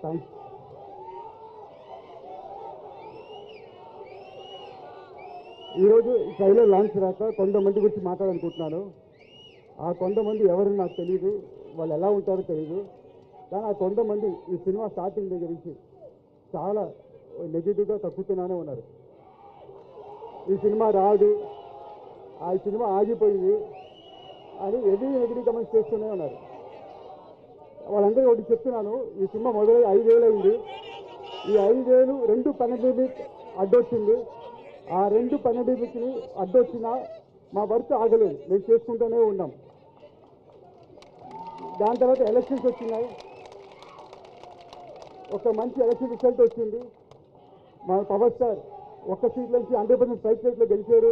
Thanks. ఈరోజు trailer launch రాక కొంతమంది గురించి మాట్లాడాలనుకుంటున్నాను. ఆ కొంతమంది ఎవరు నాకు తెలియదు, వాళ్ళు ఎలా ఉంటారో తెలియదు. కానీ ఆ కొంతమంది ఈ సినిమా స్టార్టింగ్ దగ్గర నుంచి చాలా నెగిటివ్గా తక్కుతూనే ఉన్నారు. ఈ సినిమా రాదు, ఆ సినిమా ఆగిపోయింది అని హెవీ నెగిటివ్ కమెంట్స్ చేస్తూనే ఉన్నారు. వాళ్ళందరూ ఒకటి చెప్తున్నాను, ఈ సినిమా మొదలై 5 ఏళ్ళు అయింది. ఈ 5 ఏళ్ళు 2 పాండమిక్ అడ్డొచ్చింది. ఆ 2 పాండమిక్ని అడ్డొచ్చినా మా వర్క్ ఆగలేదు, మేము చేసుకుంటూనే ఉన్నాం. దాని తర్వాత ఎలక్షన్స్ వచ్చినాయి, ఒక మంచి ఎలక్షన్ రిజల్ట్ వచ్చింది. మా పవర్ స్టార్ ఒక్క సీట్ నుంచి 100% ఫైట్ రేట్లో గెలిచారు.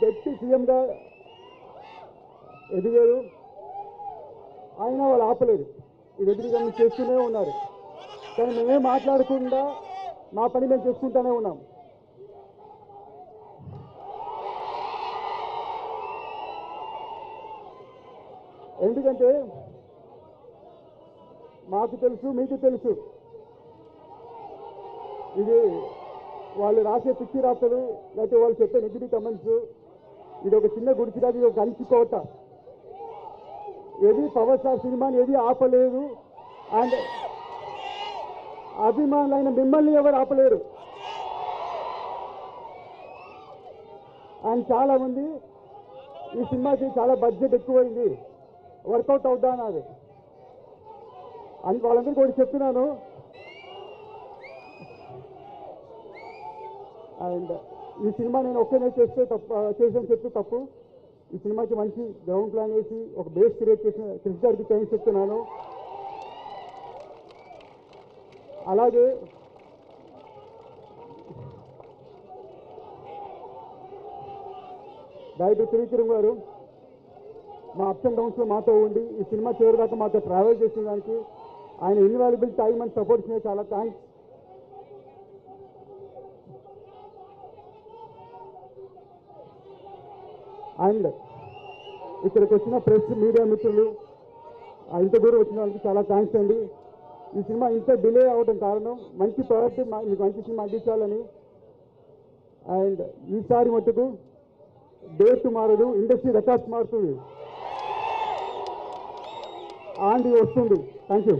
డిప్యూటీ సీఎంగా ఎదిగారు. ఆయన వాళ్ళు ఆపలేదు, ఈ ఎదురుగా చేస్తూనే ఉన్నారు. కానీ మేమే మాట్లాడకుండా మా పని మేము చేసుకుంటూనే ఉన్నాం. ఎందుకంటే మాకు తెలుసు, మీకు తెలుసు, ఇది వాళ్ళు రాసే పిచ్చి రాస్తారు, లేకపోతే వాళ్ళు చెప్పే నెగిటివ్ కమెంట్స్. ఇది ఒక చిన్న గుడిచిగా, ఇది ఒక కంచుకోట. ఏది పవర్ స్టార్ సినిమాని ఏది ఆపలేదు. అండ్ అభిమానులైన మిమ్మల్ని ఎవరు ఆపలేరు. అండ్ చాలా మంది ఈ సినిమాకి చాలా బడ్జెట్ ఎక్కువైంది, వర్కౌట్ అవుతా అన్నారు. అని వాళ్ళందరికీ కూడా చెప్తున్నాను. అండ్ ఈ సినిమా నేను ఒక్కనే చేసాను చెప్తే తప్పు. ఈ సినిమాకి మంచి గ్రౌండ్ ప్లాన్ వేసి ఒక బేస్ క్రియేట్ చేసిన క్రిష్ గారికి థ్యాంక్స్ చెప్తున్నాను. అలాగే డైరెక్టర్ త్రివిక్రమ్ గారు మా అప్స్ అండ్ డౌన్స్లో మాతో ఉండి ఈ సినిమా చివరిదాకా మాతో ట్రావెల్ చేసిన దానికి, ఆయన ఇన్వాల్యుబుల్ టైం అండ్ సపోర్ట్ ఇచ్చిన చాలా థ్యాంక్స్. అండ్ ఇక్కడికి వచ్చిన ప్రెస్ మీడియా మిత్రులు, ఇంత దూరం వచ్చిన వాళ్ళకి చాలా థ్యాంక్స్ అండి. ఈ సినిమా ఇంత డిలే అవ్వడం కారణం మంచి ప్రోడక్ట్ మీకు మంచి సినిమా అందించాలని. అండ్ ఈసారి మట్టుకు డేట్ మారదు, ఇండస్ట్రీ రికార్డ్స్ మారుతుంది, ఆండి వస్తుంది. Thank you.